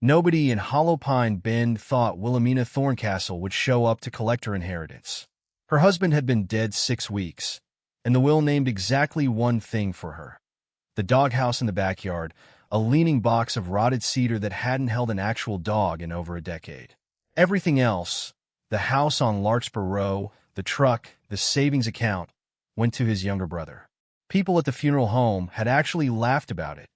Nobody in Hollowpine Bend thought Wilhelmina Thorncastle would show up to collect her inheritance. Her husband had been dead 6 weeks, and the will named exactly one thing for her: the doghouse in the backyard, a leaning box of rotted cedar that hadn't held an actual dog in over a decade. Everything else, the house on Larkspur Row, the truck, the savings account, went to his younger brother. People at the funeral home had actually laughed about it,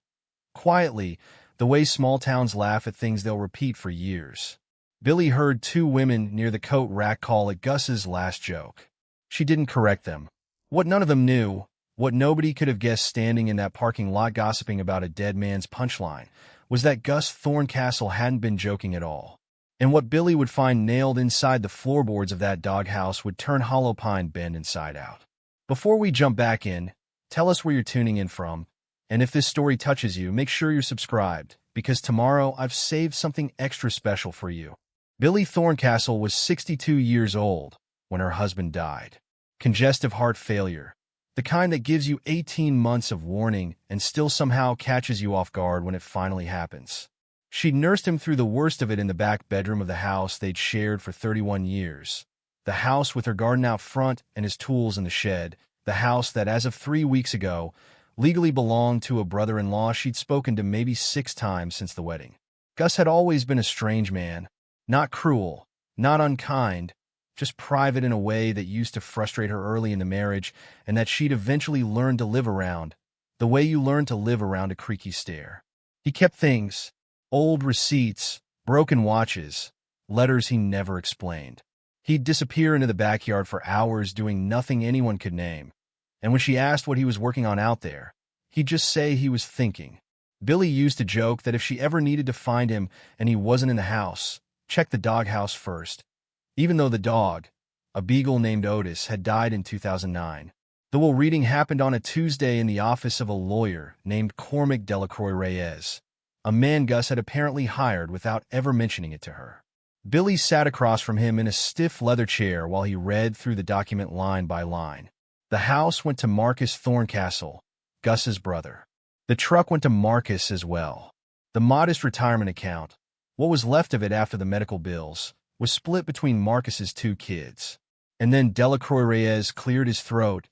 quietly, the way small towns laugh at things they'll repeat for years. Billie heard 2 women near the coat rack call it Gus's last joke. She didn't correct them. What none of them knew, what nobody could have guessed standing in that parking lot gossiping about a dead man's punchline, was that Gus Thorncastle hadn't been joking at all. And what Billie would find nailed inside the floorboards of that doghouse would turn Hollowpine Bend inside out. Before we jump back in, tell us where you're tuning in from, and if this story touches you, make sure you're subscribed, because tomorrow I've saved something extra special for you. Billie Thorncastle was 62 years old when her husband died. Congestive heart failure, the kind that gives you 18 months of warning and still somehow catches you off guard when it finally happens. She'd nursed him through the worst of it in the back bedroom of the house they'd shared for 31 years. The house with her garden out front and his tools in the shed. The house that, as of 3 weeks ago, legally belonged to a brother-in-law she'd spoken to maybe 6 times since the wedding. Gus had always been a strange man. Not cruel, not unkind, just private in a way that used to frustrate her early in the marriage and that she'd eventually learned to live around, the way you learn to live around a creaky stair. He kept things, old receipts, broken watches, letters he never explained. He'd disappear into the backyard for hours doing nothing anyone could name, and when she asked what he was working on out there, he'd just say he was thinking. Billie used to joke that if she ever needed to find him and he wasn't in the house, check the doghouse first, even though the dog, a beagle named Otis, had died in 2009. The will reading happened on a Tuesday in the office of a lawyer named Cormac Delacroix Reyes, a man Gus had apparently hired without ever mentioning it to her. Billie sat across from him in a stiff leather chair while he read through the document line by line. The house went to Marcus Thorncastle, Gus's brother. The truck went to Marcus as well. The modest retirement account, what was left of it after the medical bills, was split between Marcus's 2 kids. And then Delacroix Reyes cleared his throat,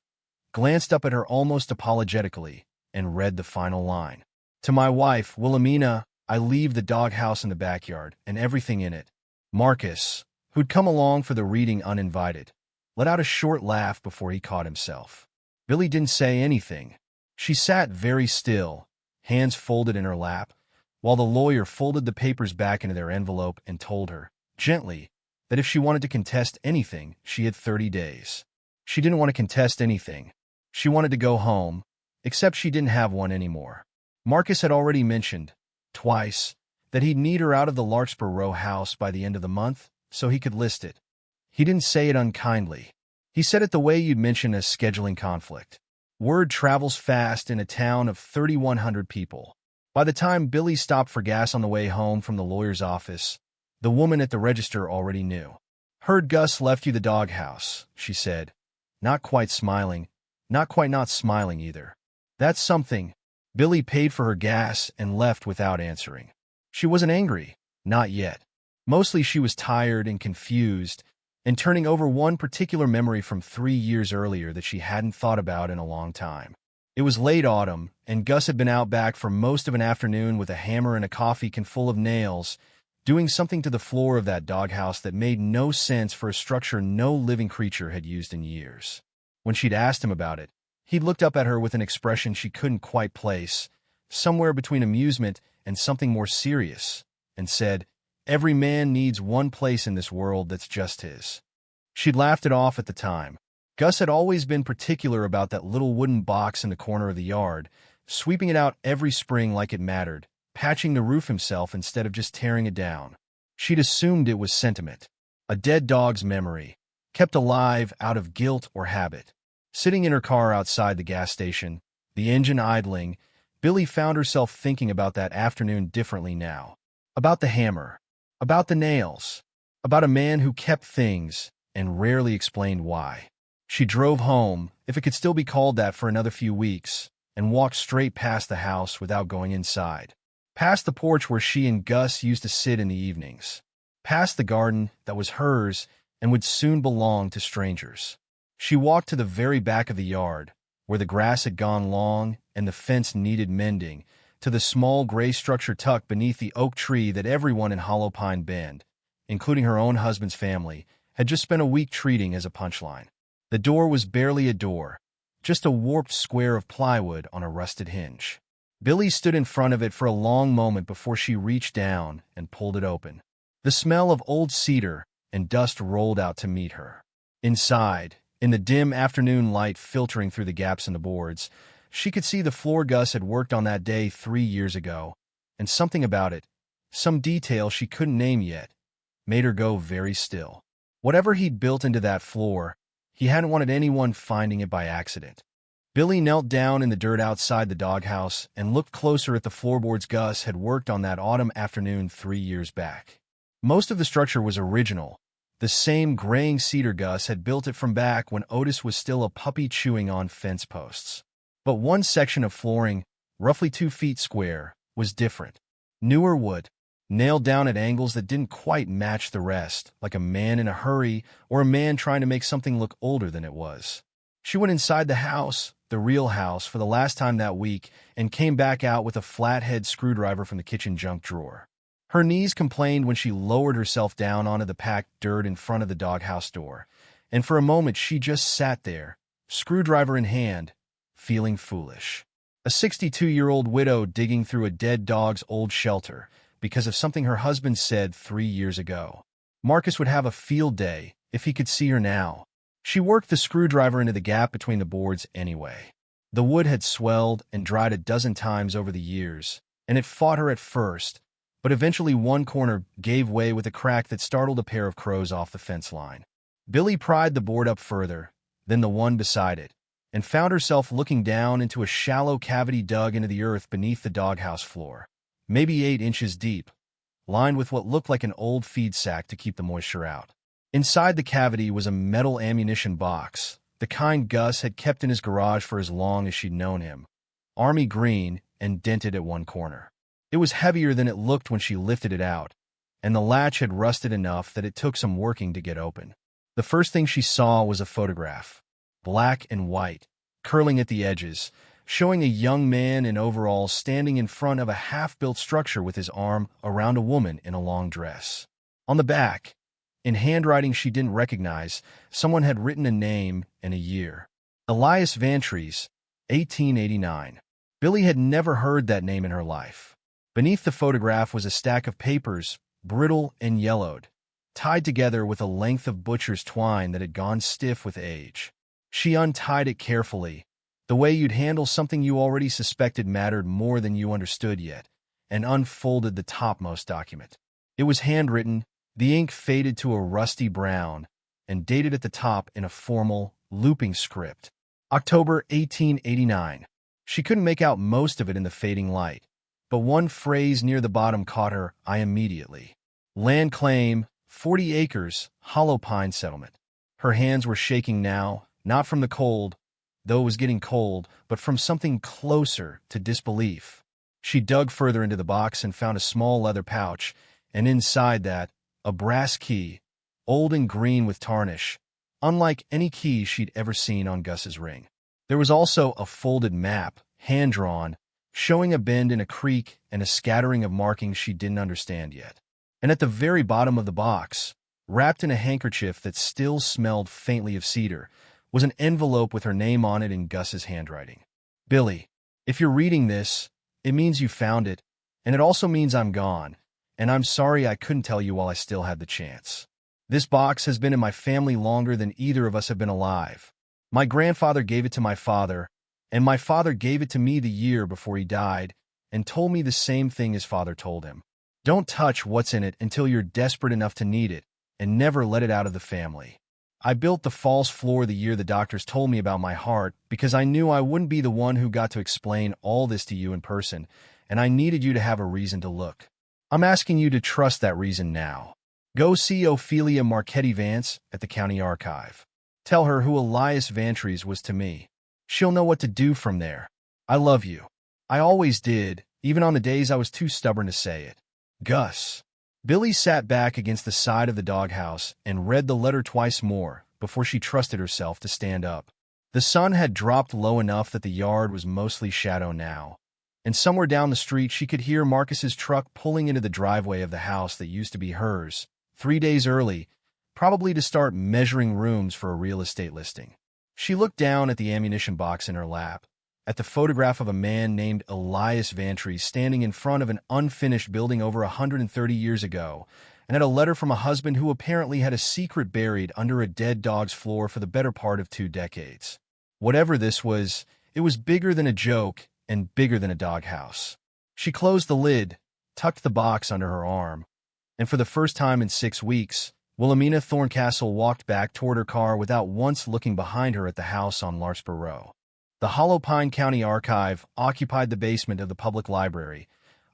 glanced up at her almost apologetically, and read the final line. To my wife, Wilhelmina, I leave the doghouse in the backyard and everything in it. Marcus, who'd come along for the reading uninvited, let out a short laugh before he caught himself. Billie didn't say anything. She sat very still, hands folded in her lap, while the lawyer folded the papers back into their envelope and told her, gently, that if she wanted to contest anything, she had 30 days. She didn't want to contest anything. She wanted to go home, except she didn't have one anymore. Marcus had already mentioned, twice, that he'd need her out of the Larkspur Row house by the end of the month, so he could list it. He didn't say it unkindly. He said it the way you'd mention a scheduling conflict. Word travels fast in a town of 3,100 people. By the time Billie stopped for gas on the way home from the lawyer's office, the woman at the register already knew. Heard Gus left you the doghouse, she said, not quite smiling, not quite not smiling either. That's something. Billie paid for her gas and left without answering. She wasn't angry, not yet. Mostly she was tired and confused, and turning over one particular memory from 3 years earlier that she hadn't thought about in a long time. It was late autumn, and Gus had been out back for most of an afternoon with a hammer and a coffee can full of nails, doing something to the floor of that doghouse that made no sense for a structure no living creature had used in years. When she'd asked him about it, he'd looked up at her with an expression she couldn't quite place, somewhere between amusement and something more serious, and said, "Every man needs one place in this world that's just his." She'd laughed it off at the time. Gus had always been particular about that little wooden box in the corner of the yard, sweeping it out every spring like it mattered, patching the roof himself instead of just tearing it down. She'd assumed it was sentiment, a dead dog's memory, kept alive out of guilt or habit. Sitting in her car outside the gas station, the engine idling, Billie found herself thinking about that afternoon differently now. About the hammer, about the nails, about a man who kept things and rarely explained why. She drove home, if it could still be called that, for another few weeks, and walked straight past the house without going inside. Past the porch where she and Gus used to sit in the evenings. Past the garden that was hers and would soon belong to strangers. She walked to the very back of the yard, where the grass had gone long and the fence needed mending, to the small gray structure tucked beneath the oak tree that everyone in Hollow Pine Bend, including her own husband's family, had just spent a week treating as a punchline. The door was barely a door, just a warped square of plywood on a rusted hinge. Billie stood in front of it for a long moment before she reached down and pulled it open. The smell of old cedar and dust rolled out to meet her. Inside, in the dim afternoon light filtering through the gaps in the boards, she could see the floor Gus had worked on that day 3 years ago, and something about it, some detail she couldn't name yet, made her go very still. Whatever he'd built into that floor, he hadn't wanted anyone finding it by accident. Billie knelt down in the dirt outside the doghouse and looked closer at the floorboards Gus had worked on that autumn afternoon 3 years back. Most of the structure was original, the same graying cedar Gus had built it from back when Otis was still a puppy chewing on fence posts. But one section of flooring, roughly 2 feet square, was different. Newer wood, nailed down at angles that didn't quite match the rest, like a man in a hurry or a man trying to make something look older than it was. She went inside the house, the real house, for the last time that week and came back out with a flathead screwdriver from the kitchen junk drawer. Her knees complained when she lowered herself down onto the packed dirt in front of the doghouse door, and for a moment she just sat there, screwdriver in hand, feeling foolish. A 62-year-old widow digging through a dead dog's old shelter because of something her husband said 3 years ago. Marcus would have a field day if he could see her now. She worked the screwdriver into the gap between the boards anyway. The wood had swelled and dried a dozen times over the years, and it fought her at first, but eventually one corner gave way with a crack that startled a pair of crows off the fence line. Billie pried the board up further, then the one beside it, and found herself looking down into a shallow cavity dug into the earth beneath the doghouse floor, maybe 8 inches deep, lined with what looked like an old feed sack to keep the moisture out. Inside the cavity was a metal ammunition box, the kind Gus had kept in his garage for as long as she'd known him, army green and dented at one corner. It was heavier than it looked when she lifted it out, and the latch had rusted enough that it took some working to get open. The first thing she saw was a photograph, black and white, curling at the edges, showing a young man in overalls standing in front of a half-built structure with his arm around a woman in a long dress. On the back, in handwriting she didn't recognize, someone had written a name and a year. Elias Vantries, 1889. Billie had never heard that name in her life. Beneath the photograph was a stack of papers, brittle and yellowed, tied together with a length of butcher's twine that had gone stiff with age. She untied it carefully, the way you'd handle something you already suspected mattered more than you understood yet, and unfolded the topmost document. It was handwritten, the ink faded to a rusty brown, and dated at the top in a formal, looping script. October 1889. She couldn't make out most of it in the fading light, but one phrase near the bottom caught her eye immediately. Land claim, 40 acres, Hollow Pine settlement. Her hands were shaking now, not from the cold, though it was getting cold, but from something closer to disbelief. She dug further into the box and found a small leather pouch, and inside that, a brass key, old and green with tarnish, unlike any key she'd ever seen on Gus's ring. There was also a folded map, hand-drawn, showing a bend in a creek and a scattering of markings she didn't understand yet. And at the very bottom of the box, wrapped in a handkerchief that still smelled faintly of cedar, was an envelope with her name on it in Gus's handwriting. Billie, if you're reading this, it means you found it, and it also means I'm gone, and I'm sorry I couldn't tell you while I still had the chance. This box has been in my family longer than either of us have been alive. My grandfather gave it to my father, and my father gave it to me the year before he died, and told me the same thing his father told him. Don't touch what's in it until you're desperate enough to need it, and never let it out of the family. I built the false floor the year the doctors told me about my heart because I knew I wouldn't be the one who got to explain all this to you in person, and I needed you to have a reason to look. I'm asking you to trust that reason now. Go see Ophelia Marchetti Vance at the county archive. Tell her who Elias Vantries was to me. She'll know what to do from there. I love you. I always did, even on the days I was too stubborn to say it. Gus. Billie sat back against the side of the doghouse and read the letter twice more before she trusted herself to stand up. The sun had dropped low enough that the yard was mostly shadow now, and somewhere down the street she could hear Marcus's truck pulling into the driveway of the house that used to be hers, 3 days early, probably to start measuring rooms for a real estate listing. She looked down at the ammunition box in her lap, at the photograph of a man named Elias Vantries standing in front of an unfinished building over 130 years ago, and at a letter from a husband who apparently had a secret buried under a dead dog's floor for the better part of 2 decades. Whatever this was, it was bigger than a joke and bigger than a doghouse. She closed the lid, tucked the box under her arm, and for the first time in 6 weeks, Wilhelmina Thorncastle walked back toward her car without once looking behind her at the house on Larkspur Row. The Hollow Pine County Archive occupied the basement of the public library,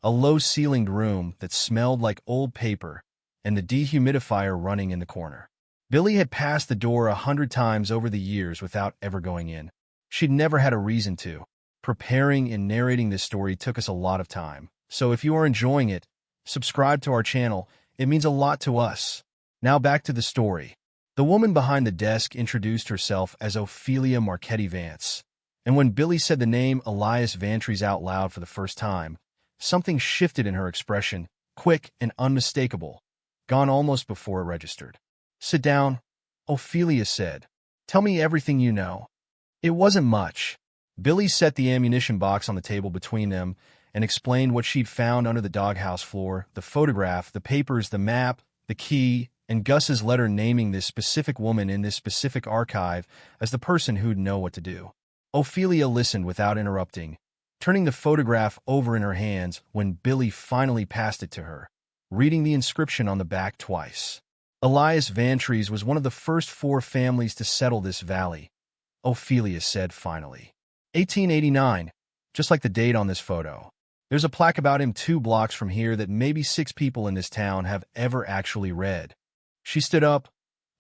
a low-ceilinged room that smelled like old paper, and the dehumidifier running in the corner. Billie had passed the door 100 times over the years without ever going in. She'd never had a reason to. Preparing and narrating this story took us a lot of time, so if you are enjoying it, subscribe to our channel. It means a lot to us. Now back to the story. The woman behind the desk introduced herself as Ophelia Marchetti Vance. And when Billie said the name Elias Vantries out loud for the first time, something shifted in her expression, quick and unmistakable, gone almost before it registered. "Sit down," Ophelia said. "Tell me everything you know." It wasn't much. Billie set the ammunition box on the table between them and explained what she'd found under the doghouse floor, the photograph, the papers, the map, the key, and Gus's letter naming this specific woman in this specific archive as the person who'd know what to do. Ophelia listened without interrupting, turning the photograph over in her hands when Billie finally passed it to her, reading the inscription on the back twice. Elias Vantries was one of the first 4 families to settle this valley, Ophelia said finally. 1889, just like the date on this photo. There's a plaque about him 2 blocks from here that maybe 6 people in this town have ever actually read. She stood up,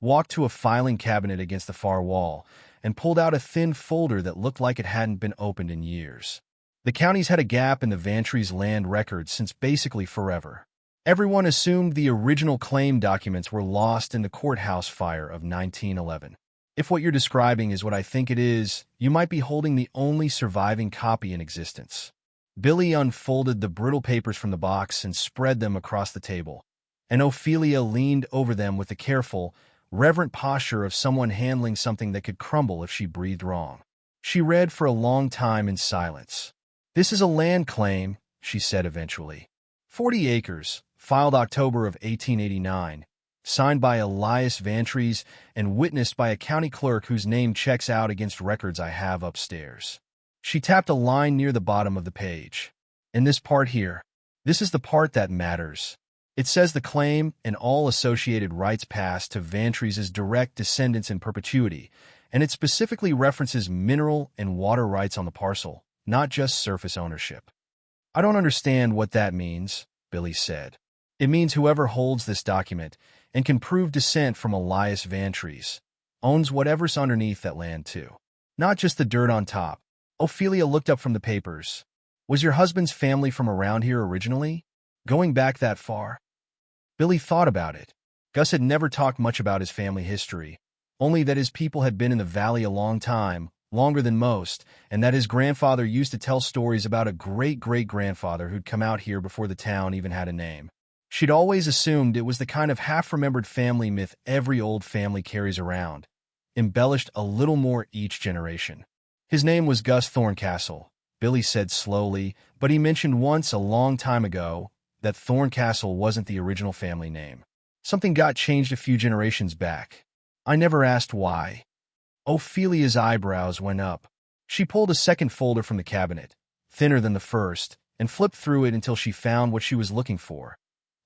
walked to a filing cabinet against the far wall, and pulled out a thin folder that looked like it hadn't been opened in years. The county's had a gap in the Vantries land records since basically forever. Everyone assumed the original claim documents were lost in the courthouse fire of 1911. If what you're describing is what I think it is, you might be holding the only surviving copy in existence. Billie unfolded the brittle papers from the box and spread them across the table, and Ophelia leaned over them with the careful, reverent posture of someone handling something that could crumble if she breathed wrong. She read for a long time in silence. "This is a land claim," she said eventually. 40 acres, filed October of 1889, signed by Elias Vantries and witnessed by a county clerk whose name checks out against records I have upstairs. She tapped a line near the bottom of the page. "In this part here, this is the part that matters. It says the claim and all associated rights pass to Vantries' direct descendants in perpetuity, and it specifically references mineral and water rights on the parcel, not just surface ownership." "I don't understand what that means," Billie said. "It means whoever holds this document and can prove descent from Elias Vantries owns whatever's underneath that land too, not just the dirt on top." Ophelia looked up from the papers. "Was your husband's family from around here originally? Going back that far?" Billie thought about it. Gus had never talked much about his family history, only that his people had been in the valley a long time, longer than most, and that his grandfather used to tell stories about a great-great-grandfather who'd come out here before the town even had a name. She'd always assumed it was the kind of half-remembered family myth every old family carries around, embellished a little more each generation. "His name was Gus Thorncastle," Billie said slowly, "but he mentioned once a long time ago that Thorncastle wasn't the original family name. Something got changed a few generations back. I never asked why." Ophelia's eyebrows went up. She pulled a second folder from the cabinet, thinner than the first, and flipped through it until she found what she was looking for.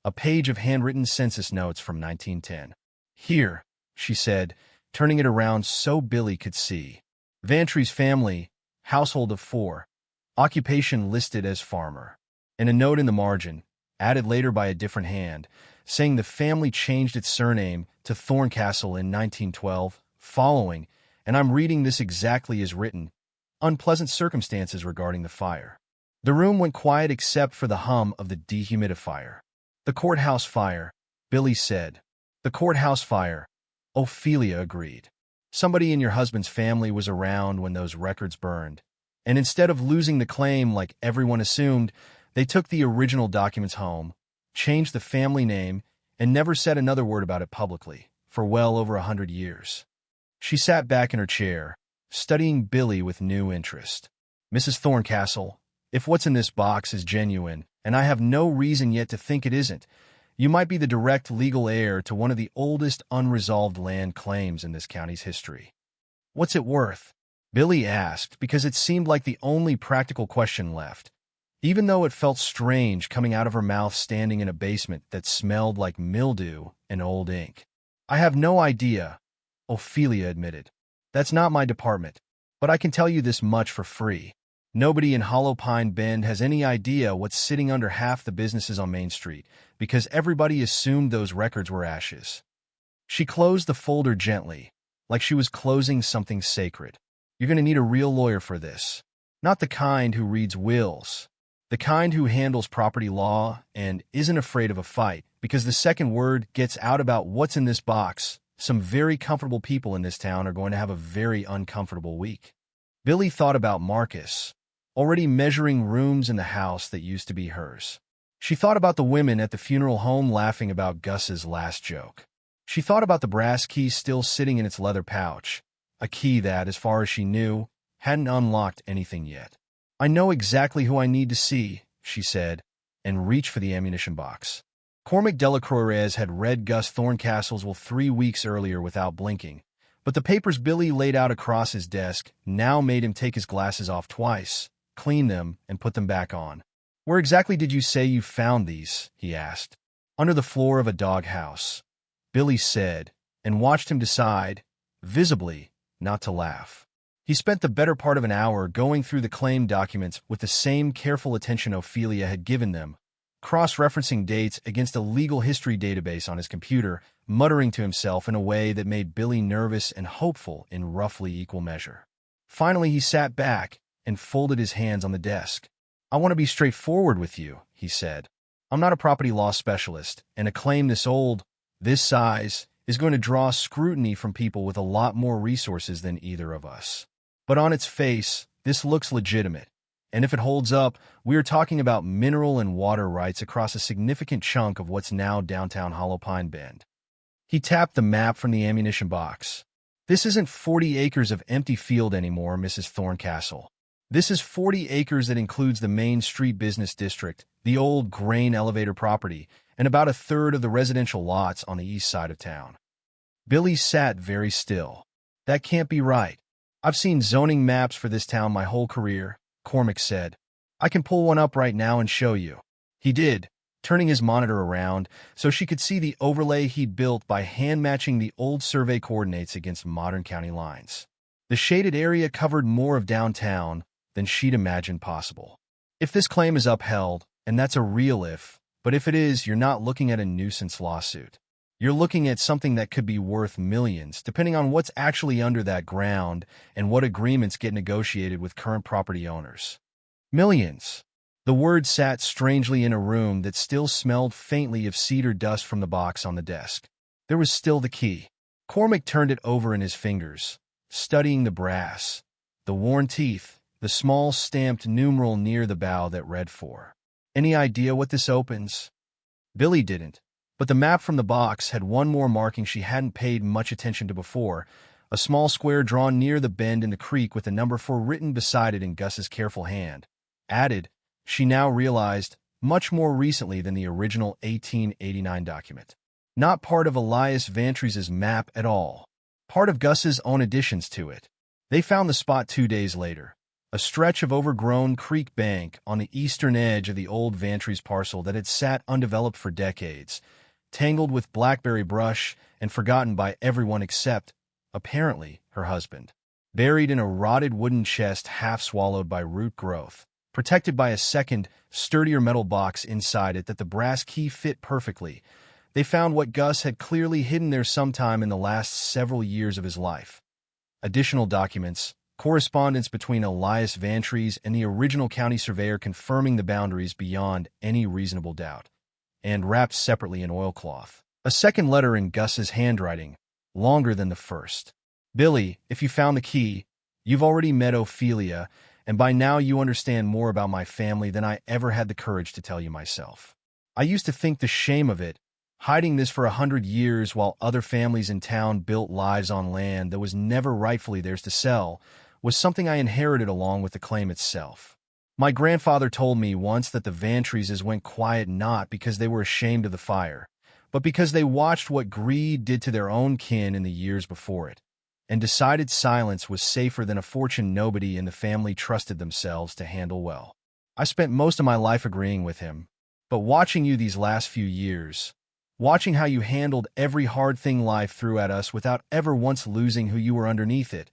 A page of handwritten census notes from 1910. "Here," she said, turning it around so Billie could see. "Vantries family, household of 4, occupation listed as farmer." And a note in the margin, added later by a different hand, saying the family changed its surname to Thorncastle in 1912, following, and I'm reading this exactly as written, unpleasant circumstances regarding the fire. The room went quiet except for the hum of the dehumidifier. "The courthouse fire," Billie said. "The courthouse fire," Ophelia agreed. "Somebody in your husband's family was around when those records burned, and instead of losing the claim like everyone assumed, they took the original documents home, changed the family name, and never said another word about it publicly, for well over 100 years. She sat back in her chair, studying Billie with new interest. "Mrs. Thorncastle, if what's in this box is genuine, and I have no reason yet to think it isn't, you might be the direct legal heir to one of the oldest unresolved land claims in this county's history." "What's it worth?" Billie asked, because it seemed like the only practical question left, even though it felt strange coming out of her mouth standing in a basement that smelled like mildew and old ink. "I have no idea," Ophelia admitted. "That's not my department, but I can tell you this much for free. Nobody in Hollow Pine Bend has any idea what's sitting under half the businesses on Main Street, because everybody assumed those records were ashes." She closed the folder gently, like she was closing something sacred. "You're going to need a real lawyer for this. Not the kind who reads wills. The kind who handles property law and isn't afraid of a fight, because the second word gets out about what's in this box, some very comfortable people in this town are going to have a very uncomfortable week." Billie thought about Marcus, already measuring rooms in the house that used to be hers. She thought about the women at the funeral home laughing about Gus's last joke. She thought about the brass key still sitting in its leather pouch, a key that, as far as she knew, hadn't unlocked anything yet. "I know exactly who I need to see," she said, and reached for the ammunition box. Cormac Delacroix had read Gus Thorncastle's will 3 weeks earlier without blinking, but the papers Billie laid out across his desk now made him take his glasses off twice, clean them, and put them back on. "Where exactly did you say you found these?" he asked. "Under the floor of a doghouse," Billie said, and watched him decide, visibly, not to laugh. He spent the better part of an hour going through the claim documents with the same careful attention Ophelia had given them, cross-referencing dates against a legal history database on his computer, muttering to himself in a way that made Billie nervous and hopeful in roughly equal measure. Finally, he sat back and folded his hands on the desk. "I want to be straightforward with you," he said. "I'm not a property law specialist, and a claim this old, this size, is going to draw scrutiny from people with a lot more resources than either of us. But on its face, this looks legitimate, and if it holds up, we are talking about mineral and water rights across a significant chunk of what's now downtown Hollow Pine Bend." He tapped the map from the ammunition box. "This isn't 40 acres of empty field anymore, Mrs. Thorncastle. This is 40 acres that includes the Main Street Business District, the old grain elevator property, and about a third of the residential lots on the east side of town." Billie sat very still. "That can't be right. I've seen zoning maps for this town my whole career," Cormac said. "I can pull one up right now and show you." He did, turning his monitor around so she could see the overlay he'd built by hand-matching the old survey coordinates against modern county lines. The shaded area covered more of downtown than she'd imagined possible. "If this claim is upheld, and that's a real if, but if it is, you're not looking at a nuisance lawsuit. You're looking at something that could be worth millions, depending on what's actually under that ground and what agreements get negotiated with current property owners." Millions. The word sat strangely in a room that still smelled faintly of cedar dust from the box on the desk. There was still the key. Cormac turned it over in his fingers, studying the brass, the worn teeth, the small stamped numeral near the bow that read 4. "Any idea what this opens?" Billie didn't, but the map from the box had one more marking she hadn't paid much attention to before, a small square drawn near the bend in the creek with the number 4 written beside it in Gus's careful hand. Added, she now realized, much more recently than the original 1889 document. Not part of Elias Vantrese's map at all. Part of Gus's own additions to it. They found the spot 2 days later. A stretch of overgrown creek bank on the eastern edge of the old Vantrese parcel that had sat undeveloped for decades, tangled with blackberry brush and forgotten by everyone except, apparently, her husband. Buried in a rotted wooden chest half swallowed by root growth, protected by a second, sturdier metal box inside it that the brass key fit perfectly, they found what Gus had clearly hidden there sometime in the last several years of his life. Additional documents, correspondence between Elias Vantries and the original county surveyor confirming the boundaries beyond any reasonable doubt, and wrapped separately in oilcloth. A second letter in Gus's handwriting, longer than the first. Billie, if you found the key, you've already met Ophelia, and by now you understand more about my family than I ever had the courage to tell you myself. I used to think the shame of it, hiding this for 100 years while other families in town built lives on land that was never rightfully theirs to sell, was something I inherited along with the claim itself. My grandfather told me once that the Vantrieses went quiet not because they were ashamed of the fire, but because they watched what greed did to their own kin in the years before it, and decided silence was safer than a fortune nobody in the family trusted themselves to handle well. I spent most of my life agreeing with him, but watching you these last few years, watching how you handled every hard thing life threw at us without ever once losing who you were underneath it,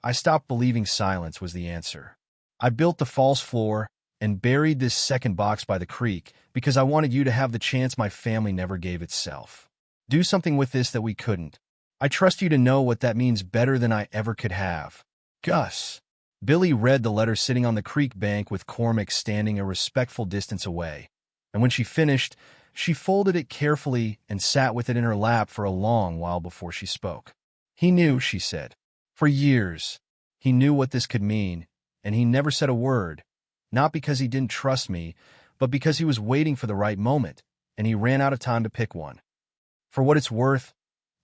I stopped believing silence was the answer. I built the false floor and buried this second box by the creek because I wanted you to have the chance my family never gave itself. Do something with this that we couldn't. I trust you to know what that means better than I ever could have. Gus. Billie read the letter sitting on the creek bank with Cormac standing a respectful distance away, and when she finished, she folded it carefully and sat with it in her lap for a long while before she spoke. He knew, she said. For years, he knew what this could mean, and he never said a word, not because he didn't trust me, but because he was waiting for the right moment, and he ran out of time to pick one. For what it's worth,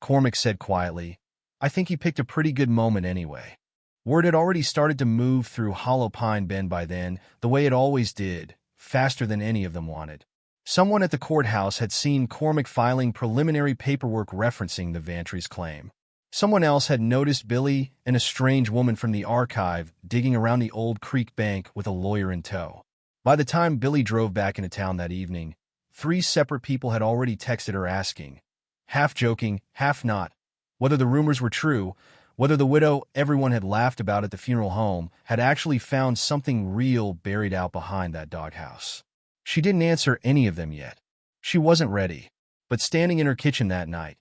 Cormac said quietly, I think he picked a pretty good moment anyway. Word had already started to move through Hollow Pine Bend by then, the way it always did, faster than any of them wanted. Someone at the courthouse had seen Cormac filing preliminary paperwork referencing the Vantries' claim. Someone else had noticed Billie and a strange woman from the archive digging around the old creek bank with a lawyer in tow. By the time Billie drove back into town that evening, 3 separate people had already texted her asking, half joking, half not, whether the rumors were true, whether the widow everyone had laughed about at the funeral home had actually found something real buried out behind that doghouse. She didn't answer any of them yet. She wasn't ready, but standing in her kitchen that night,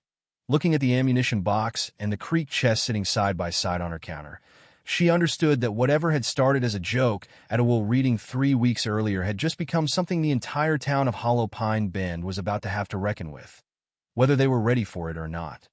looking at the ammunition box and the creek chest sitting side by side on her counter, she understood that whatever had started as a joke at a will reading 3 weeks earlier had just become something the entire town of Hollow Pine Bend was about to have to reckon with, whether they were ready for it or not.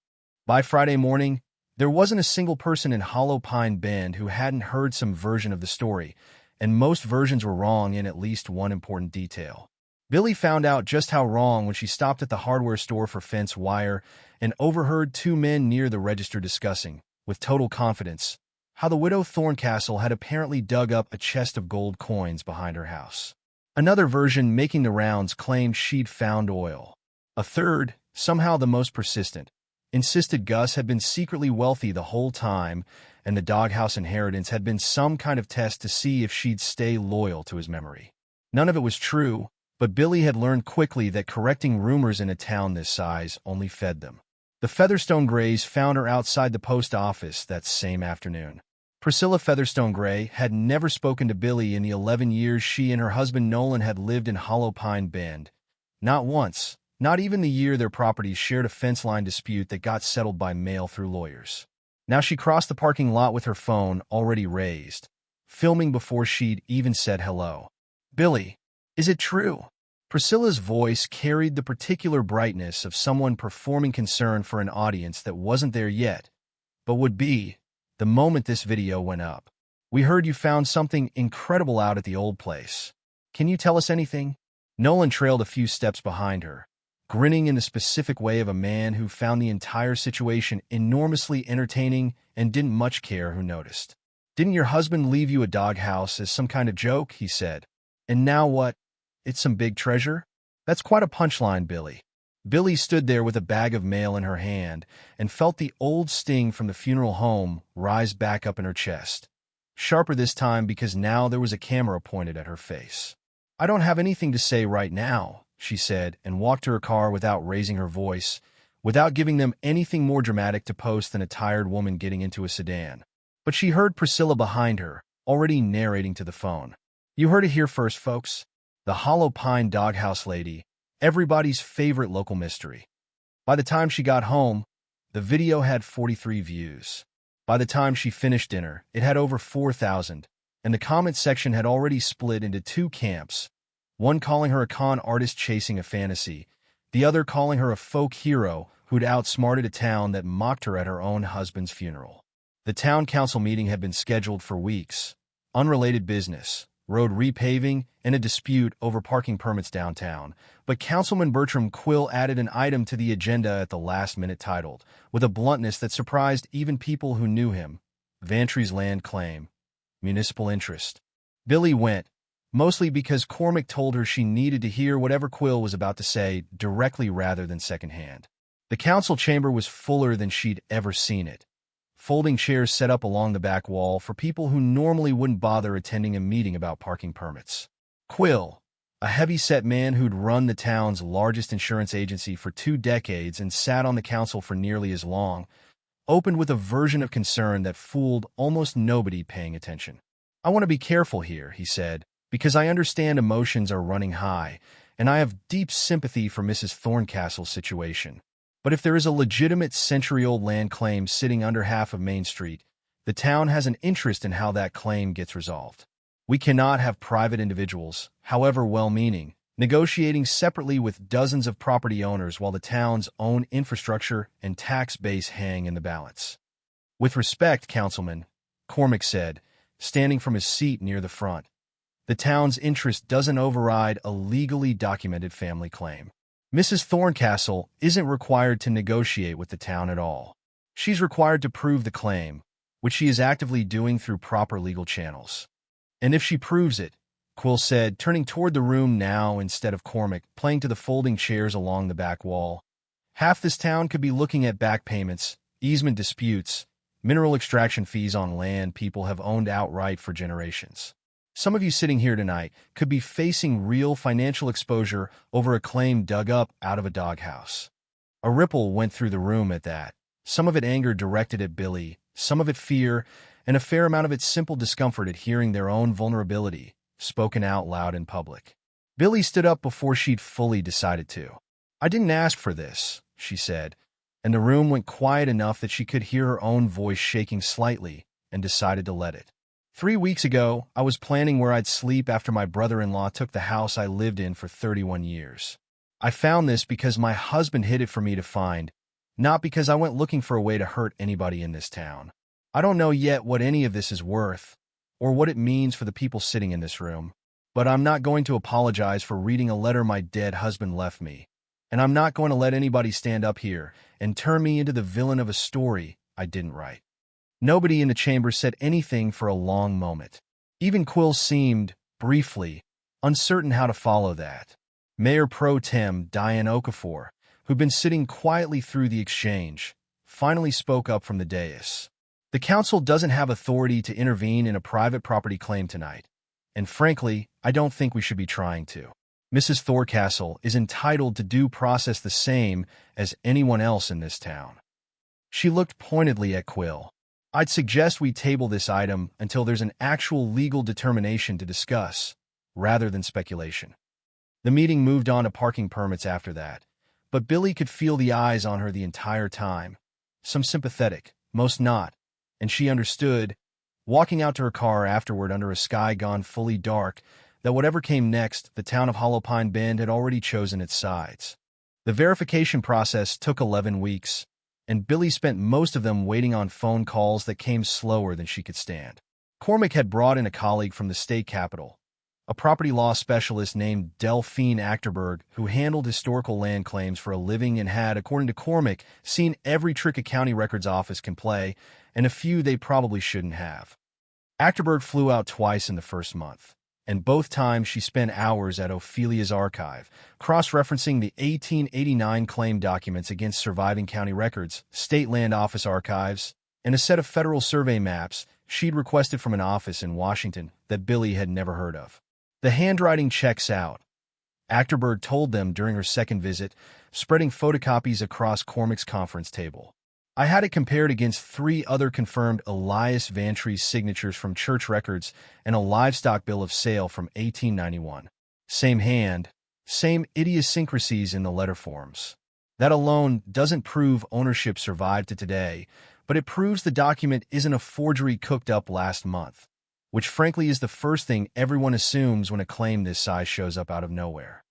By Friday morning, there wasn't a single person in Hollow Pine Bend who hadn't heard some version of the story, and most versions were wrong in at least one important detail. Billie found out just how wrong when she stopped at the hardware store for fence wire and overheard 2 men near the register discussing, with total confidence, how the widow Thorncastle had apparently dug up a chest of gold coins behind her house. Another version making the rounds claimed she'd found oil. A third, somehow the most persistent, insisted Gus had been secretly wealthy the whole time, and the Doghouse inheritance had been some kind of test to see if she'd stay loyal to his memory. None of it was true, but Billie had learned quickly that correcting rumors in a town this size only fed them. The Featherstone Greys found her outside the post office that same afternoon. Priscilla Featherstone Grey had never spoken to Billie in the 11 years she and her husband Nolan had lived in Hollow Pine Bend. Not once, not even the year their properties shared a fence line dispute that got settled by mail through lawyers. Now she crossed the parking lot with her phone already raised, filming before she'd even said hello. Billie, is it true? Priscilla's voice carried the particular brightness of someone performing concern for an audience that wasn't there yet, but would be, the moment this video went up. We heard you found something incredible out at the old place. Can you tell us anything? Nolan trailed a few steps behind her, grinning in the specific way of a man who found the entire situation enormously entertaining and didn't much care who noticed. Didn't your husband leave you a doghouse as some kind of joke, he said. And now what? It's some big treasure? That's quite a punchline, Billie. Billie stood there with a bag of mail in her hand and felt the old sting from the funeral home rise back up in her chest. Sharper this time because now there was a camera pointed at her face. I don't have anything to say right now, she said, and walked to her car without raising her voice, without giving them anything more dramatic to post than a tired woman getting into a sedan. But she heard Priscilla behind her, already narrating to the phone. You heard it here first, folks. The Hollow Pine Doghouse lady, everybody's favorite local mystery. By the time she got home, the video had 43 views. By the time she finished dinner, it had over 4,000, and the comment section had already split into two camps, one calling her a con artist chasing a fantasy, the other calling her a folk hero who'd outsmarted a town that mocked her at her own husband's funeral. The town council meeting had been scheduled for weeks. Unrelated business, road repaving, and a dispute over parking permits downtown, but Councilman Bertram Quill added an item to the agenda at the last minute titled, with a bluntness that surprised even people who knew him, Vantry's land claim, municipal interest. Billie went, mostly because Cormac told her she needed to hear whatever Quill was about to say directly rather than secondhand. The council chamber was fuller than she'd ever seen it. Folding chairs set up along the back wall for people who normally wouldn't bother attending a meeting about parking permits. Quill, a heavy-set man who'd run the town's largest insurance agency for 2 decades and sat on the council for nearly as long, opened with a version of concern that fooled almost nobody paying attention. "I want to be careful here," he said, "because I understand emotions are running high, and I have deep sympathy for Mrs. Thorncastle's situation. But if there is a legitimate century-old land claim sitting under half of Main Street, the town has an interest in how that claim gets resolved. We cannot have private individuals, however well-meaning, negotiating separately with dozens of property owners while the town's own infrastructure and tax base hang in the balance." "With respect, Councilman," Cormac said, standing from his seat near the front, "the town's interest doesn't override a legally documented family claim. Mrs. Thorncastle isn't required to negotiate with the town at all. She's required to prove the claim, which she is actively doing through proper legal channels. And if she proves it," Quill said, turning toward the room now instead of Cormac, playing to the folding chairs along the back wall, "half this town could be looking at back payments, easement disputes, mineral extraction fees on land people have owned outright for generations. Some of you sitting here tonight could be facing real financial exposure over a claim dug up out of a doghouse." A ripple went through the room at that, some of it anger directed at Billie, some of it fear, and a fair amount of it simple discomfort at hearing their own vulnerability spoken out loud in public. Billie stood up before she'd fully decided to. "I didn't ask for this," she said, and the room went quiet enough that she could hear her own voice shaking slightly and decided to let it. "3 weeks ago, I was planning where I'd sleep after my brother-in-law took the house I lived in for 31 years. I found this because my husband hid it for me to find, not because I went looking for a way to hurt anybody in this town. I don't know yet what any of this is worth, or what it means for the people sitting in this room, but I'm not going to apologize for reading a letter my dead husband left me, and I'm not going to let anybody stand up here and turn me into the villain of a story I didn't write." Nobody in the chamber said anything for a long moment. Even Quill seemed, briefly, uncertain how to follow that. Mayor Pro Tem Diane Okafor, who'd been sitting quietly through the exchange, finally spoke up from the dais. "The council doesn't have authority to intervene in a private property claim tonight, and frankly, I don't think we should be trying to. Mrs. Thorncastle is entitled to due process the same as anyone else in this town." She looked pointedly at Quill. "I'd suggest we table this item until there's an actual legal determination to discuss, rather than speculation." The meeting moved on to parking permits after that, but Billie could feel the eyes on her the entire time. Some sympathetic, most not, and she understood, walking out to her car afterward under a sky gone fully dark, that whatever came next, the town of Hollowpine Bend had already chosen its sides. The verification process took 11 weeks, and Billie spent most of them waiting on phone calls that came slower than she could stand. Cormac had brought in a colleague from the state capital, a property law specialist named Delphine Achterberg, who handled historical land claims for a living and had, according to Cormac, seen every trick a county records office can play, and a few they probably shouldn't have. Achterberg flew out twice in the first month, and both times she spent hours at Ophelia's archive, cross-referencing the 1889 claim documents against surviving county records, state land office archives, and a set of federal survey maps she'd requested from an office in Washington that Billie had never heard of. "The handwriting checks out," Achterberg told them during her second visit, spreading photocopies across Cormac's conference table. "I had it compared against 3 other confirmed Elias Vantry's signatures from church records and a livestock bill of sale from 1891. Same hand, same idiosyncrasies in the letter forms. That alone doesn't prove ownership survived to today, but it proves the document isn't a forgery cooked up last month, which frankly is the first thing everyone assumes when a claim this size shows up out of nowhere.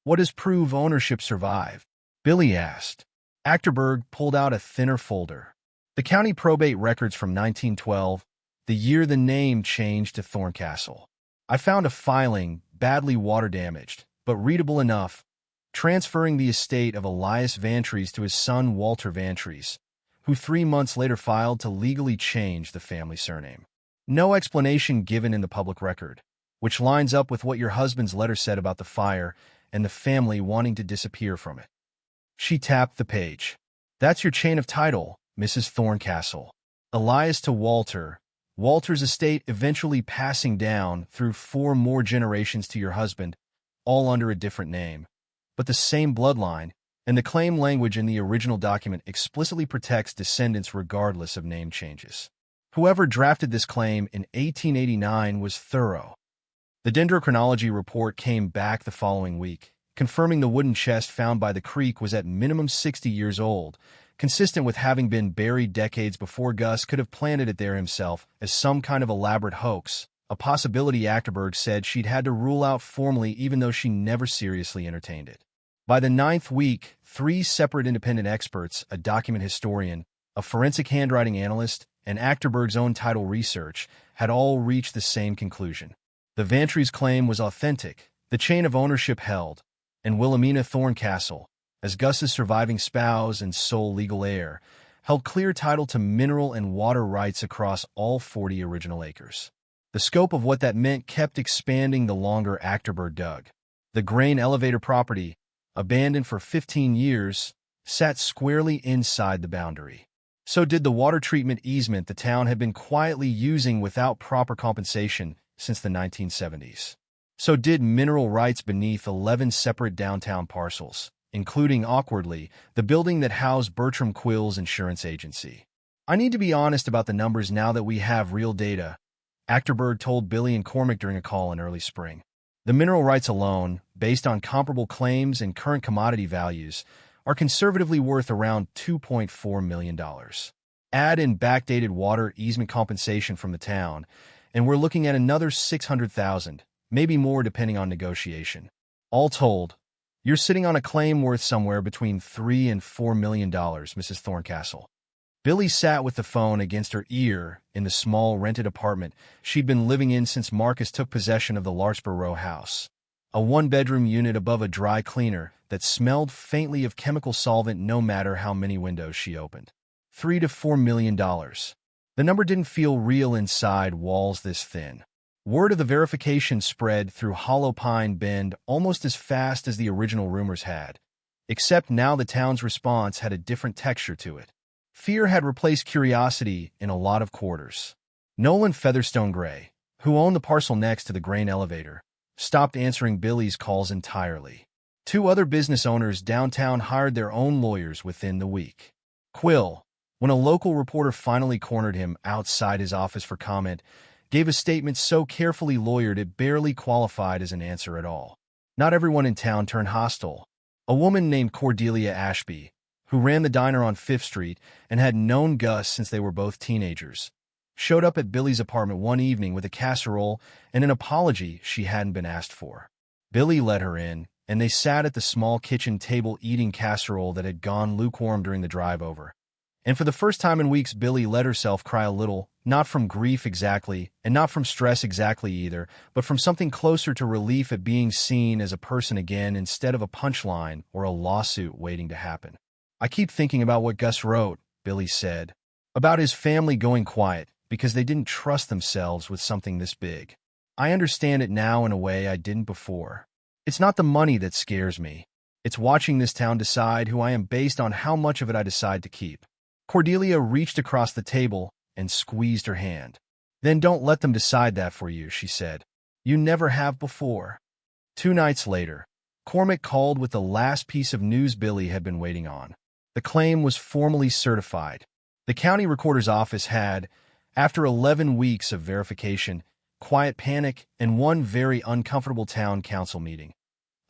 What does prove ownership survive? Billie asked. Achterberg pulled out a thinner folder. The county probate records from 1912, the year the name changed to Thorncastle. I found a filing, badly water-damaged, but readable enough, transferring the estate of Elias Vantries to his son Walter Vantries, who 3 months later filed to legally change the family surname. No explanation given in the public record, which lines up with what your husband's letter said about the fire and the family wanting to disappear from it. She tapped the page. That's your chain of title, Mrs. Thorncastle. Elias to Walter, Walter's estate eventually passing down through 4 more generations to your husband, all under a different name, but the same bloodline, and the claim language in the original document explicitly protects descendants regardless of name changes. Whoever drafted this claim in 1889 was thorough. The dendrochronology report came back the following week, confirming the wooden chest found by the creek was at minimum 60 years old, consistent with having been buried decades before Gus could have planted it there himself as some kind of elaborate hoax, a possibility Achterberg said she'd had to rule out formally even though she never seriously entertained it. By the 9th week, 3 separate independent experts, a document historian, a forensic handwriting analyst, and Achterberg's own title research, had all reached the same conclusion. The Vantries claim was authentic, the chain of ownership held, and Wilhelmina Thorncastle, as Gus's surviving spouse and sole legal heir, held clear title to mineral and water rights across all 40 original acres. The scope of what that meant kept expanding the longer Achterberg dug. The grain elevator property, abandoned for 15 years, sat squarely inside the boundary. So did the water treatment easement the town had been quietly using without proper compensation since the 1970s. So did mineral rights beneath 11 separate downtown parcels, including, awkwardly, the building that housed Bertram Quill's insurance agency. I need to be honest about the numbers now that we have real data, Achterberg told Billie and Cormac during a call in early spring. The mineral rights alone, based on comparable claims and current commodity values, are conservatively worth around $2.4 million. Add in backdated water easement compensation from the town, and we're looking at another $600,000, maybe more depending on negotiation. All told, you're sitting on a claim worth somewhere between $3 and $4 million, Mrs. Thorncastle. Billie sat with the phone against her ear in the small rented apartment she'd been living in since Marcus took possession of the Larkspur Row house, a 1-bedroom unit above a dry cleaner that smelled faintly of chemical solvent no matter how many windows she opened. $3 to $4 million. The number didn't feel real inside walls this thin. Word of the verification spread through Hollow Pine Bend almost as fast as the original rumors had, except now the town's response had a different texture to it. Fear had replaced curiosity in a lot of quarters. Nolan Featherstone Gray, who owned the parcel next to the grain elevator, stopped answering Billie's calls entirely. 2 other business owners downtown hired their own lawyers within the week. Quill, when a local reporter finally cornered him outside his office for comment, gave a statement so carefully lawyered it barely qualified as an answer at all. Not everyone in town turned hostile. A woman named Cordelia Ashby, who ran the diner on 5th Street and had known Gus since they were both teenagers, showed up at Billie's apartment one evening with a casserole and an apology she hadn't been asked for. Billie let her in, and they sat at the small kitchen table eating casserole that had gone lukewarm during the drive over. And for the first time in weeks, Billie let herself cry a little, not from grief exactly, and not from stress exactly either, but from something closer to relief at being seen as a person again instead of a punchline or a lawsuit waiting to happen. I keep thinking about what Gus wrote, Billie said, about his family going quiet because they didn't trust themselves with something this big. I understand it now in a way I didn't before. It's not the money that scares me. It's watching this town decide who I am based on how much of it I decide to keep. Cordelia reached across the table and squeezed her hand. Then don't let them decide that for you, she said. You never have before. 2 nights later, Cormac called with the last piece of news Billie had been waiting on. The claim was formally certified. The county recorder's office had, after 11 weeks of verification, quiet panic, and 1 very uncomfortable town council meeting,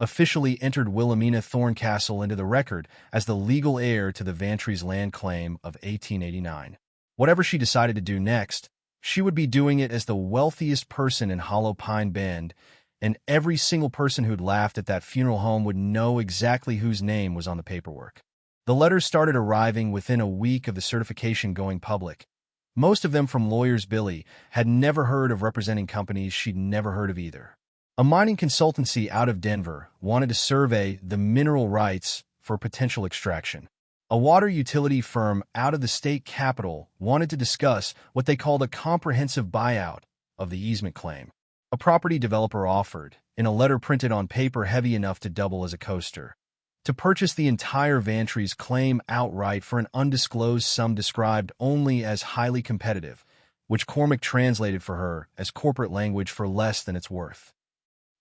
officially entered Wilhelmina Thorncastle into the record as the legal heir to the Vantries land claim of 1889. Whatever she decided to do next, she would be doing it as the wealthiest person in Hollow Pine Bend, and every single person who'd laughed at that funeral home would know exactly whose name was on the paperwork. The letters started arriving within a week of the certification going public. Most of them from lawyers Billie had never heard of representing companies she'd never heard of either. A mining consultancy out of Denver wanted to survey the mineral rights for potential extraction. A water utility firm out of the state capital wanted to discuss what they called a comprehensive buyout of the easement claim. A property developer offered, in a letter printed on paper heavy enough to double as a coaster, to purchase the entire Vantree's claim outright for an undisclosed sum described only as highly competitive, which Cormac translated for her as corporate language for less than it's worth.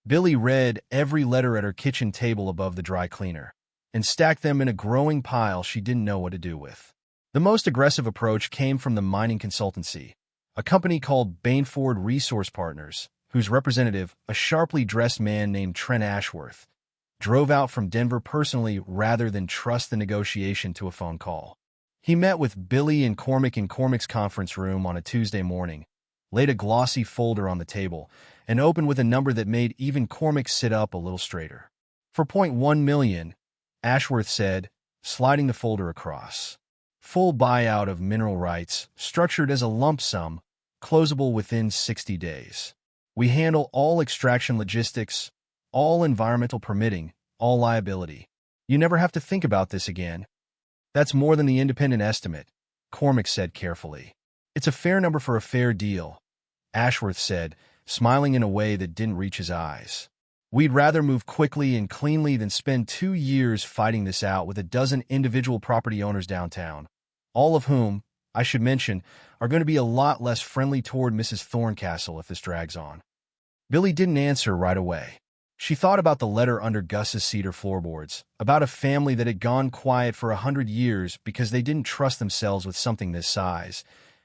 Billie read every letter at her kitchen table above the dry cleaner and stacked them in a growing pile she didn't know what to do with. The most aggressive approach came from the mining consultancy, a company called Bainford Resource Partners, whose representative, a sharply dressed man named Trent Ashworth, drove out from Denver personally rather than trust the negotiation to a phone call. He met with Billie and Cormac in Cormac's conference room on a Tuesday morning, laid a glossy folder on the table, and opened with a number that made even Cormac sit up a little straighter. For $0.1 million, Ashworth said, sliding the folder across. Full buyout of mineral rights, structured as a lump sum, closable within 60 days. We handle all extraction logistics, all environmental permitting, all liability. You never have to think about this again. That's more than the independent estimate, Cormac said carefully. It's a fair number for a fair deal, Ashworth said, smiling in a way that didn't reach his eyes. We'd rather move quickly and cleanly than spend 2 years fighting this out with a dozen individual property owners downtown, all of whom, I should mention, are going to be a lot less friendly toward Mrs. Thorncastle if this drags on. Billie didn't answer right away. She thought about the letter under Gus's cedar floorboards, about a family that had gone quiet for 100 years because they didn't trust themselves with something this size,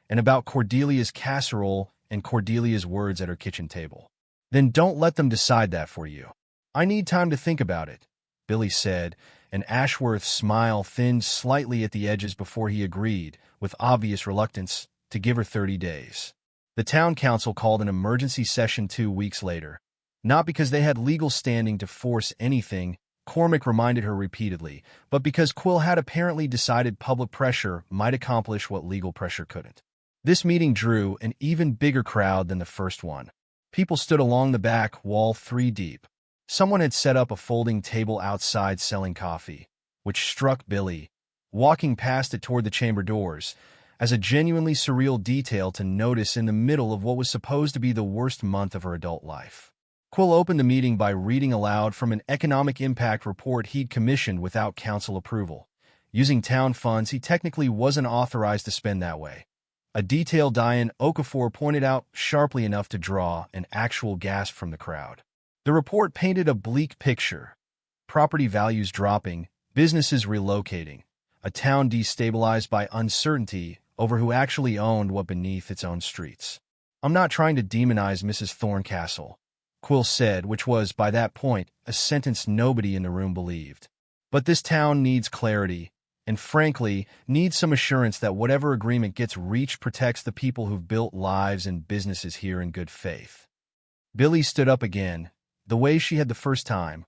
and about Cordelia's casserole and Cordelia's words at her kitchen table. Then don't let them decide that for you. I need time to think about it, Billie said, and Ashworth's smile thinned slightly at the edges before he agreed, with obvious reluctance, to give her 30 days. The town council called an emergency session 2 weeks later. Not because they had legal standing to force anything, Cormac reminded her repeatedly, but because Quill had apparently decided public pressure might accomplish what legal pressure couldn't. This meeting drew an even bigger crowd than the first one. People stood along the back wall 3 deep. Someone had set up a folding table outside selling coffee, which struck Billie, walking past it toward the chamber doors, as a genuinely surreal detail to notice in the middle of what was supposed to be the worst month of her adult life. Quill opened the meeting by reading aloud from an economic impact report he'd commissioned without council approval. Using town funds he technically wasn't authorized to spend that way. A detail Diane Okafor pointed out sharply enough to draw an actual gasp from the crowd. The report painted a bleak picture. Property values dropping, businesses relocating, a town destabilized by uncertainty over who actually owned what beneath its own streets. I'm not trying to demonize Mrs. Thorncastle, Quill said, which was, by that point, a sentence nobody in the room believed. But this town needs clarity, and frankly, needs some assurance that whatever agreement gets reached protects the people who've built lives and businesses here in good faith. Billie stood up again, the way she had the first time,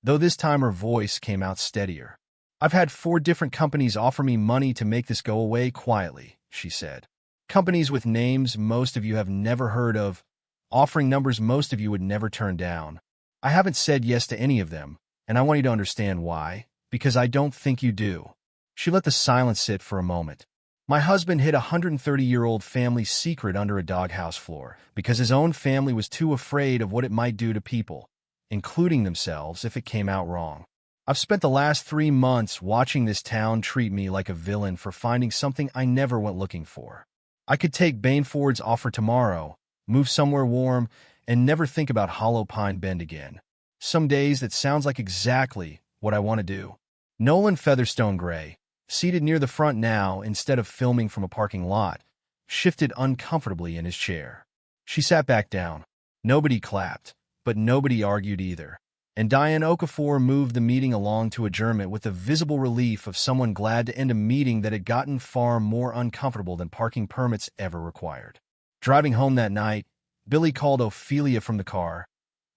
though this time her voice came out steadier. I've had 4 different companies offer me money to make this go away quietly, she said. Companies with names most of you have never heard of, offering numbers most of you would never turn down. I haven't said yes to any of them, and I want you to understand why, because I don't think you do. She let the silence sit for a moment. My husband hid a 130-year-old family secret under a doghouse floor because his own family was too afraid of what it might do to people, including themselves, if it came out wrong. I've spent the last 3 months watching this town treat me like a villain for finding something I never went looking for. I could take Bainford's offer tomorrow, move somewhere warm, and never think about Hollow Pine Bend again. Some days that sounds like exactly what I want to do. Nolan Featherstone Gray, seated near the front now instead of filming from a parking lot, shifted uncomfortably in his chair. She sat back down. Nobody clapped, but nobody argued either. and Diane Okafor moved the meeting along to adjournment with the visible relief of someone glad to end a meeting that had gotten far more uncomfortable than parking permits ever required. Driving home that night, Billie called Ophelia from the car,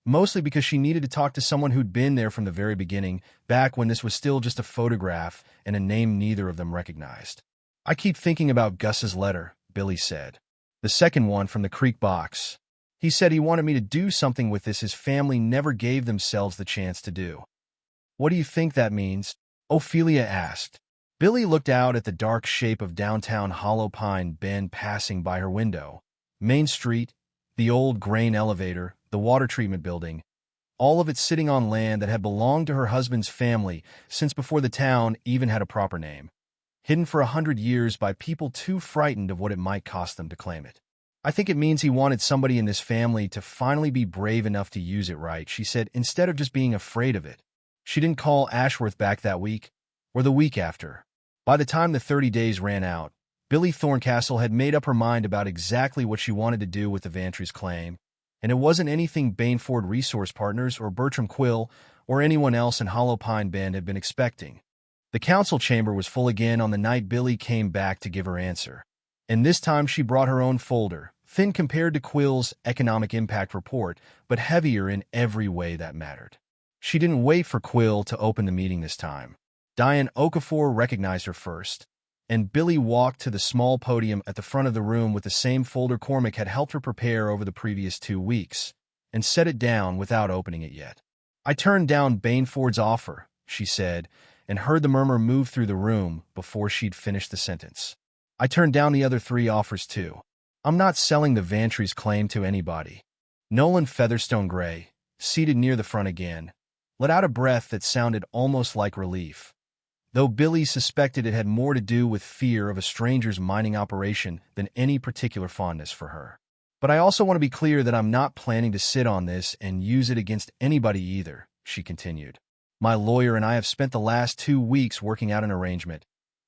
mostly because she needed to talk to someone who'd been there from the very beginning, back when this was still just a photograph and a name neither of them recognized. "I keep thinking about Gus's letter," Billie said. "The second one from the creek box. He said he wanted me to do something with this his family never gave themselves the chance to do." "What do you think that means?" Ophelia asked. Billie looked out at the dark shape of downtown Hollow Pine Bend passing by her window. Main Street, the old grain elevator, the water treatment building, all of it sitting on land that had belonged to her husband's family since before the town even had a proper name, hidden for 100 years by people too frightened of what it might cost them to claim it. "I think it means he wanted somebody in this family to finally be brave enough to use it right," she said, "instead of just being afraid of it." She didn't call Ashworth back that week, or the week after. By the time the 30 days ran out, Billie Thorncastle had made up her mind about exactly what she wanted to do with the Vantreys' claim, and it wasn't anything Bainford Resource Partners or Bertram Quill or anyone else in Hollow Pine Bend had been expecting. The council chamber was full again on the night Billie came back to give her answer, and this time she brought her own folder, thin compared to Quill's economic impact report, but heavier in every way that mattered. She didn't wait for Quill to open the meeting this time. Diane Okafor recognized her first, and Billie walked to the small podium at the front of the room with the same folder Cormac had helped her prepare over the previous 2 weeks, and set it down without opening it yet. "I turned down Bainford's offer," she said, and heard the murmur move through the room before she'd finished the sentence. "I turned down the other 3 offers too. I'm not selling the Vantreys' claim to anybody." Nolan Featherstone Gray, seated near the front again, let out a breath that sounded almost like relief, though Billie suspected it had more to do with fear of a stranger's mining operation than any particular fondness for her. "But I also want to be clear that I'm not planning to sit on this and use it against anybody either," she continued. "My lawyer and I have spent the last 2 weeks working out an arrangement,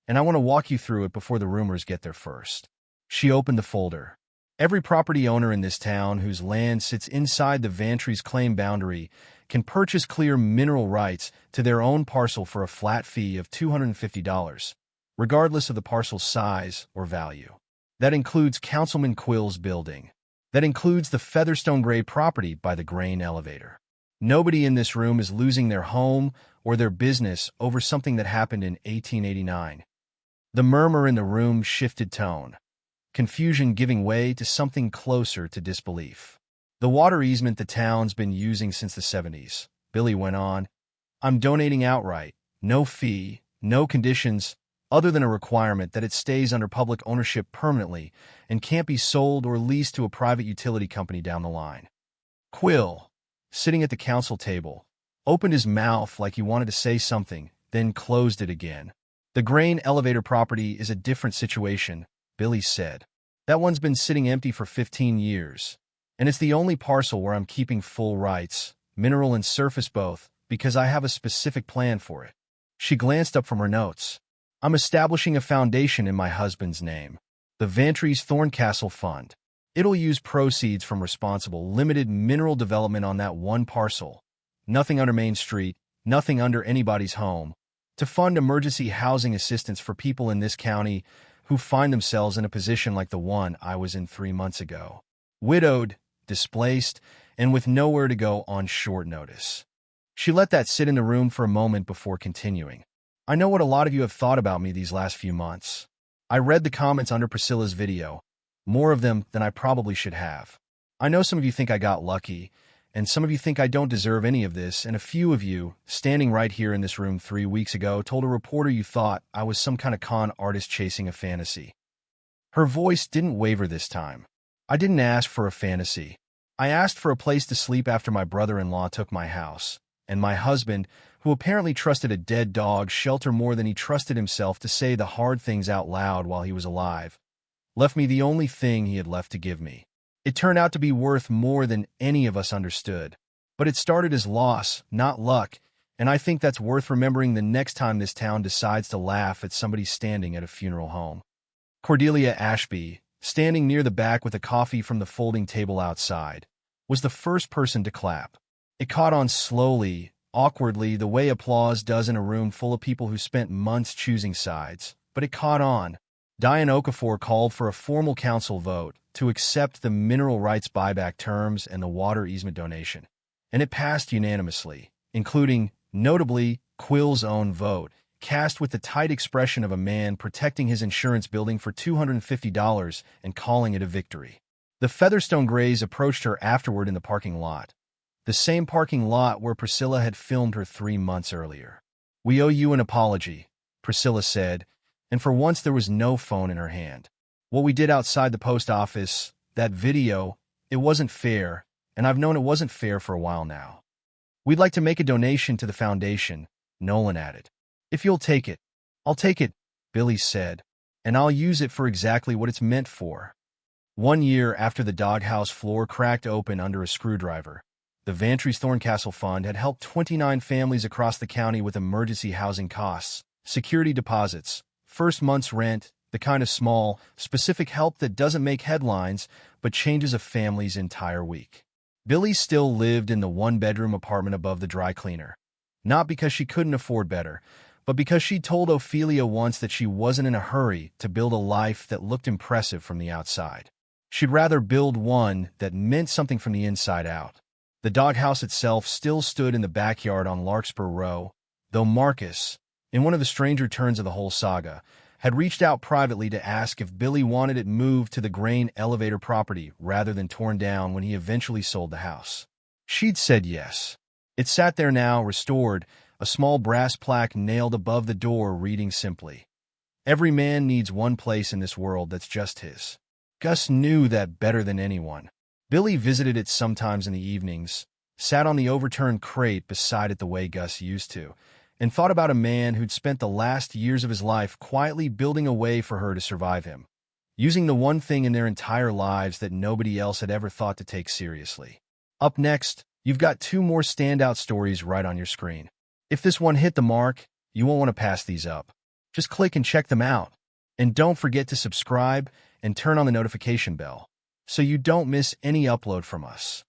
and I want to walk you through it before the rumors get there first." She opened the folder. "Every property owner in this town whose land sits inside the Vantreys' claim boundary can purchase clear mineral rights to their own parcel for a flat fee of $250, regardless of the parcel's size or value. That includes Councilman Quill's building. That includes the Featherstone Gray property by the grain elevator. Nobody in this room is losing their home or their business over something that happened in 1889. The murmur in the room shifted tone, confusion giving way to something closer to disbelief. "The water easement the town's been using since the 70s, Billie went on. "I'm donating outright, no fee, no conditions, other than a requirement that it stays under public ownership permanently and can't be sold or leased to a private utility company down the line." Quill, sitting at the council table, opened his mouth like he wanted to say something, then closed it again. "The grain elevator property is a different situation," Billie said. "That one's been sitting empty for 15 years. And it's the only parcel where I'm keeping full rights, mineral and surface both, because I have a specific plan for it." She glanced up from her notes. "I'm establishing a foundation in my husband's name, the Vantreys Thorncastle Fund. It'll use proceeds from responsible, limited mineral development on that one parcel, nothing under Main Street, nothing under anybody's home, to fund emergency housing assistance for people in this county who find themselves in a position like the one I was in 3 months ago. Widowed, displaced, and with nowhere to go on short notice." She let that sit in the room for a moment before continuing. "I know what a lot of you have thought about me these last few months. I read the comments under Priscilla's video, more of them than I probably should have. I know some of you think I got lucky, and some of you think I don't deserve any of this, and a few of you, standing right here in this room 3 weeks ago, told a reporter you thought I was some kind of con artist chasing a fantasy." Her voice didn't waver this time. "I didn't ask for a fantasy. I asked for a place to sleep after my brother-in-law took my house, and my husband, who apparently trusted a dead dog's shelter more than he trusted himself to say the hard things out loud while he was alive, left me the only thing he had left to give me. It turned out to be worth more than any of us understood, but it started as loss, not luck, and I think that's worth remembering the next time this town decides to laugh at somebody standing at a funeral home." Cordelia Ashby, standing near the back with a coffee from the folding table outside, was the first person to clap. It caught on slowly, awkwardly, the way applause does in a room full of people who spent months choosing sides. But it caught on. Diane Okafor called for a formal council vote to accept the mineral rights buyback terms and the water easement donation. And it passed unanimously, including, notably, Quill's own vote, cast with the tight expression of a man protecting his insurance building for $250 and calling it a victory. The Featherstone Greys approached her afterward in the parking lot, the same parking lot where Priscilla had filmed her 3 months earlier. "We owe you an apology," Priscilla said, and for once there was no phone in her hand. "What we did outside the post office, that video, it wasn't fair, and I've known it wasn't fair for a while now. We'd like to make a donation to the foundation," Nolan added. "If you'll take it." "I'll take it," Billie said, "and I'll use it for exactly what it's meant for." 1 year after the Doghouse floor cracked open under a screwdriver, the Vantrees Thorncastle Fund had helped 29 families across the county with emergency housing costs, security deposits, first month's rent, the kind of small, specific help that doesn't make headlines but changes a family's entire week. Billie still lived in the one-bedroom apartment above the dry cleaner, not because she couldn't afford better, but because she told Ophelia once that she wasn't in a hurry to build a life that looked impressive from the outside. She'd rather build one that meant something from the inside out. The doghouse itself still stood in the backyard on Larkspur Row, though Marcus, in one of the stranger turns of the whole saga, had reached out privately to ask if Billie wanted it moved to the grain elevator property rather than torn down when he eventually sold the house. She'd said yes. It sat there now, restored, a small brass plaque nailed above the door reading simply, "Every man needs one place in this world that's just his." Gus knew that better than anyone. Billie visited it sometimes in the evenings, sat on the overturned crate beside it the way Gus used to, and thought about a man who'd spent the last years of his life quietly building a way for her to survive him, using the one thing in their entire lives that nobody else had ever thought to take seriously. Up next, you've got 2 more standout stories right on your screen. If this one hit the mark, you won't want to pass these up. Just click and check them out. And don't forget to subscribe and turn on the notification bell so you don't miss any upload from us.